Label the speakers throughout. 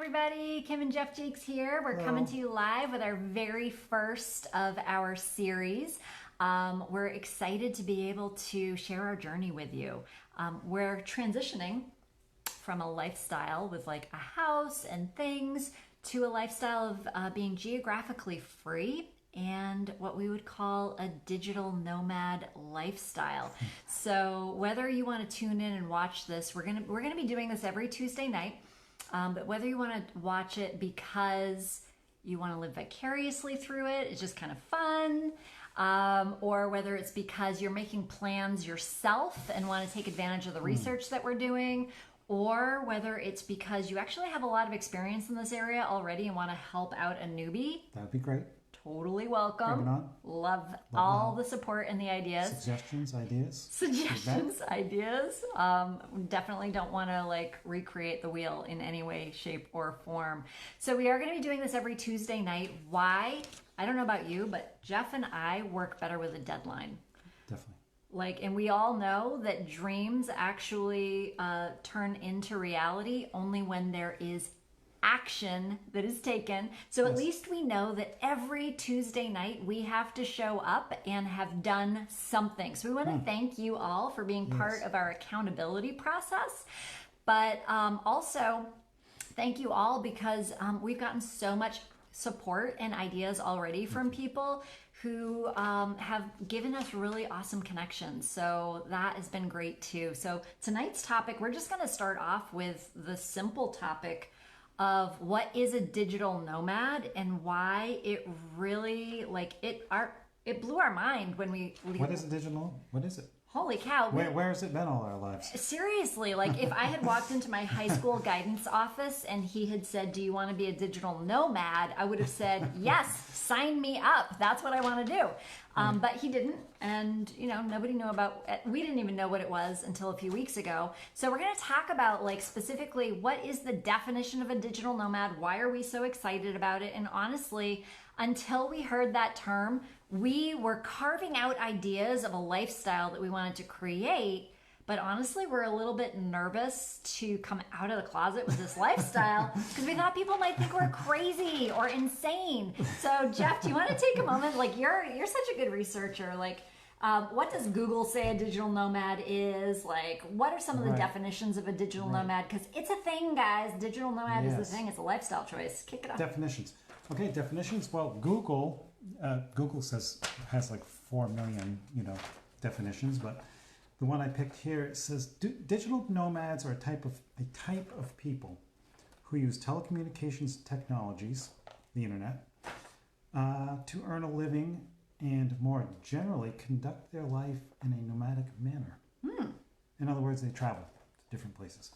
Speaker 1: everybody. Kim and Jeff Jakes here. We're coming to you live with our very first of our series. We're excited to be able to share our journey with you. We're transitioning from a lifestyle with like a house and things to a lifestyle of being geographically free and what we would call a digital nomad lifestyle. So whether you want to tune in and watch this, we're gonna be doing this every Tuesday night. But whether you want to watch it because you want to live vicariously through it, it's just kind of fun, or whether it's because you're making plans yourself and want to take advantage of the research that we're doing, or whether it's because you actually have a lot of experience in this area already and want to help out a newbie.
Speaker 2: That'd be great.
Speaker 1: Totally welcome.
Speaker 2: Bring it on.
Speaker 1: Love all the support and the ideas.
Speaker 2: Suggestions, ideas.
Speaker 1: Ideas. Definitely don't want to like recreate the wheel in any way, shape, or form. So we are going to be doing this every Tuesday night. Why? I don't know about you, but Jeff and I work better with a deadline.
Speaker 2: Definitely.
Speaker 1: And we all know that dreams actually turn into reality only when there is action that is taken. So at least we know that every Tuesday night we have to show up and have done something. So we want to thank you all for being part of our accountability process. But also thank you all because we've gotten so much support and ideas already from people who have given us really awesome connections. So that has been great too. So tonight's topic, we're just going to start off with the simple topic of what is a digital nomad and why it really it blew our mind when we
Speaker 2: What is a digital? What is it?
Speaker 1: Holy cow.
Speaker 2: Where has it been all our lives?
Speaker 1: Seriously, like if I had walked into my high school guidance office and he had said, "Do you want to be a digital nomad?" I would have said, "Yes, sign me up. That's what I want to do." But he didn't, and nobody knew about it. We didn't even know what it was until a few weeks ago. So we're going to talk about like specifically what is the definition of a digital nomad? Why are we so excited about it? And honestly, until we heard that term, we were carving out ideas of a lifestyle that we wanted to create. But honestly, we're a little bit nervous to come out of the closet with this lifestyle because we thought people might think we're crazy or insane. So Jeff, do you want to take a moment? Like you're such a good researcher. Like what does Google say a digital nomad is? Like what are some of the definitions of a digital nomad? Because it's a thing, guys. Digital nomad is the thing. It's a lifestyle choice. Kick it off.
Speaker 2: Definitions. Okay, definitions. Well, Google has like 4 million, definitions, but the one I picked here, it says digital nomads are a type of people who use telecommunications technologies, the internet, to earn a living and more generally conduct their life in a nomadic manner. In other words, they travel to different places.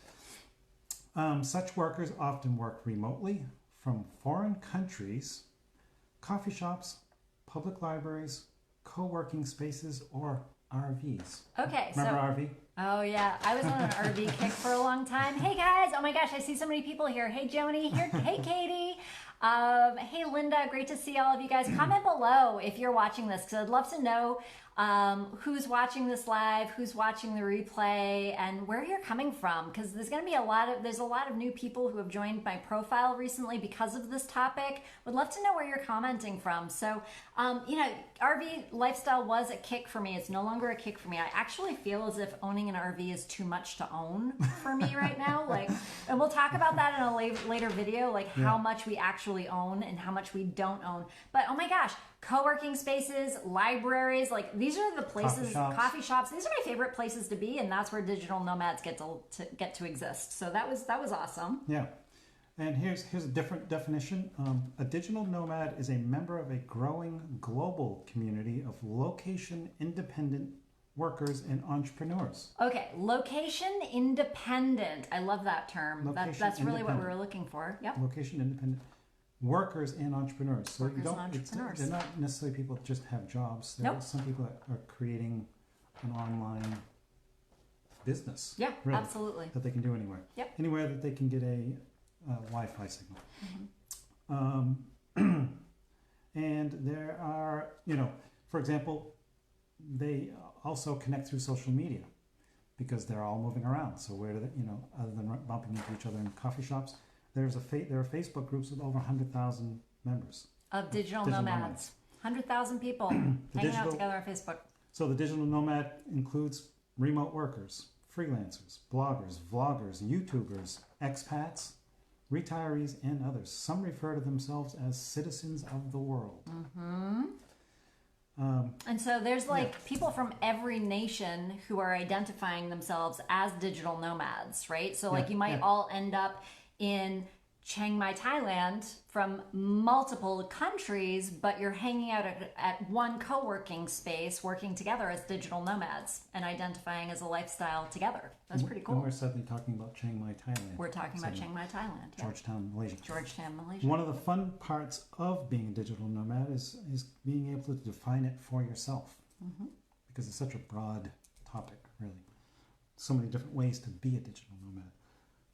Speaker 2: Such workers often work remotely from foreign countries, coffee shops, public libraries, co-working spaces, or RVs.
Speaker 1: Okay,
Speaker 2: Remember RV?
Speaker 1: Oh yeah, I was on an RV kick for a long time. Hey guys, oh my gosh, I see so many people here. Hey Joni, here. Hey Katie. Hey Linda, great to see all of you guys. Comment below if you're watching this because I'd love to know who's watching this live, who's watching the replay, and where you're coming from. Because there's going to be a lot of new people who have joined my profile recently because of this topic. Would love to know where you're commenting from. So, RV lifestyle was a kick for me. It's no longer a kick for me. I actually feel as if owning an RV is too much to own for me right now. And we'll talk about that in a later video, how much we actually own and how much we don't own. But oh my gosh, co-working spaces, libraries, these are the places, coffee shops. These are my favorite places to be, and that's where digital nomads get to exist. So that was awesome.
Speaker 2: Yeah, and here's a different definition. A digital nomad is a member of a growing global community of location-independent workers and entrepreneurs.
Speaker 1: Okay, location independent. I love that term. That's really what we were looking for. Yep.
Speaker 2: Location independent. Workers and entrepreneurs. So
Speaker 1: Workers and entrepreneurs.
Speaker 2: They're not necessarily people that just have jobs. There are some people that are creating an online business.
Speaker 1: Yeah, absolutely.
Speaker 2: That they can do anywhere.
Speaker 1: Yep.
Speaker 2: Anywhere that they can get a Wi-Fi signal. And there are, for example, they also connect through social media because they're all moving around. So where do they, other than bumping into each other in coffee shops, there are Facebook groups with over 100,000 members.
Speaker 1: Of digital
Speaker 2: Digital
Speaker 1: nomads.
Speaker 2: nomads.
Speaker 1: 100,000 people hanging out together on Facebook.
Speaker 2: So the digital nomad includes remote workers, freelancers, bloggers, vloggers, YouTubers, expats, retirees, and others. Some refer to themselves as citizens of the world.
Speaker 1: And so there's like people from every nation who are identifying themselves as digital nomads, right? So like you might all end up in Chiang Mai, Thailand from multiple countries, but you're hanging out at one co-working space, working together as digital nomads and identifying as a lifestyle together. That's pretty cool.
Speaker 2: And we're suddenly talking about Chiang Mai, Thailand.
Speaker 1: We're talking about Chiang Mai, Thailand. Yeah.
Speaker 2: Georgetown, Malaysia.
Speaker 1: Georgetown, Malaysia.
Speaker 2: One of the fun parts of being a digital nomad is being able to define it for yourself. Because it's such a broad topic, really. So many different ways to be a digital nomad.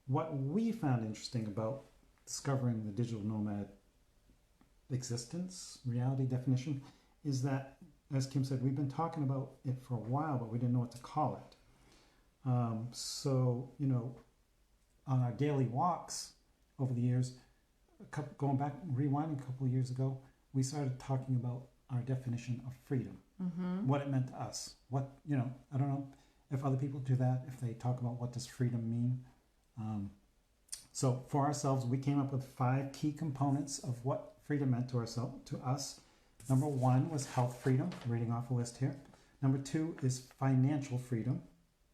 Speaker 2: What we found interesting about discovering the digital nomad existence, reality definition, is that, as Kim said, we've been talking about it for a while, but we didn't know what to call it. So, you know, on our daily walks over the years, going back, rewinding a couple of years ago, we started talking about our definition of freedom, what it meant to us. What, you know, I don't know if other people do that, if they talk about what does freedom mean. So for ourselves, we came up with 5 key components of what freedom meant to us. Number 1 was health freedom, reading off a list here. Number 2 is financial freedom.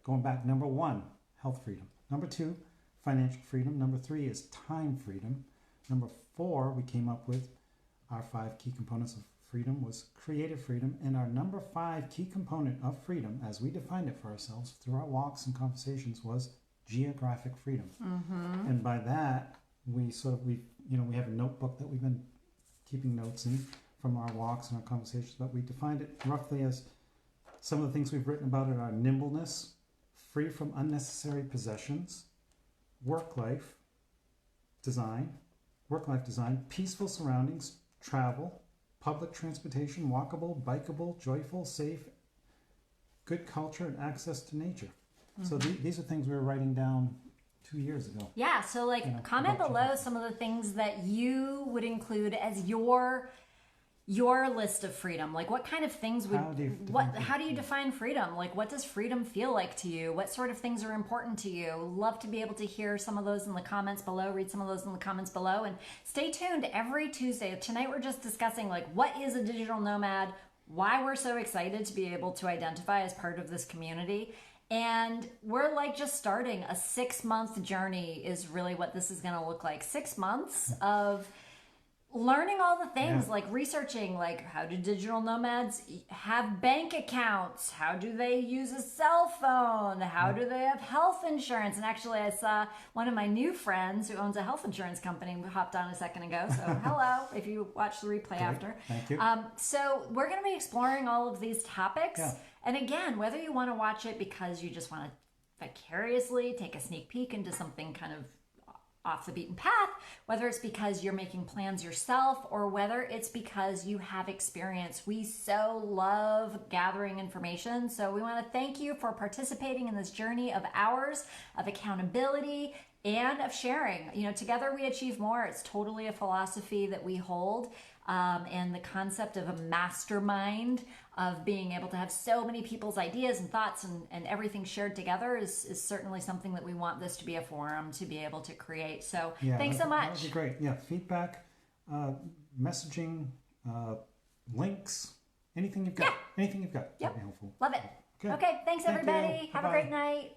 Speaker 2: Going back, number 1, health freedom. Number 2, financial freedom. Number 3 is time freedom. Number 4, we came up with our 5 key components of freedom was creative freedom. And our number 5 key component of freedom, as we defined it for ourselves through our walks and conversations, was geographic freedom. And by that, we have a notebook that we've been keeping notes in from our walks and our conversations, but we defined it roughly as some of the things we've written about it are nimbleness, free from unnecessary possessions, work-life design, peaceful surroundings, travel, public transportation, walkable, bikeable, joyful, safe, good culture, and access to nature. So these are things we were writing down 2 years ago.
Speaker 1: Yeah, so like comment below some of the things that you would include as your list of freedom. Like what kind of things would how do you define freedom? Like what does freedom feel like to you? What sort of things are important to you? Love to be able to hear some of those in the comments below, read some of those in the comments below, and stay tuned every Tuesday. Tonight we're just discussing like what is a digital nomad, why we're so excited to be able to identify as part of this community. And we're like just starting a 6-month journey is really what this is going to look like. 6 months of learning all the things, like researching, like how do digital nomads have bank accounts? How do they use a cell phone? How do they have health insurance? And actually I saw one of my new friends who owns a health insurance company who hopped on a second ago. So hello, if you watch the replay after.
Speaker 2: Thank you.
Speaker 1: So we're going to be exploring all of these topics. Yeah. And again, whether you want to watch it because you just want to vicariously take a sneak peek into something kind of off the beaten path, whether it's because you're making plans yourself or whether it's because you have experience. We so love gathering information. So we want to thank you for participating in this journey of ours of accountability and of sharing. You know, together we achieve more. It's totally a philosophy that we hold. And the concept of a mastermind, of being able to have so many people's ideas and thoughts and everything shared together is certainly something that we want this to be a forum to be able to create. So thanks so much.
Speaker 2: That would be great. Yeah, feedback, messaging, links, anything you've got. Anything you've got. That'd be helpful.
Speaker 1: Love it. Okay, thanks everybody. Have a great night.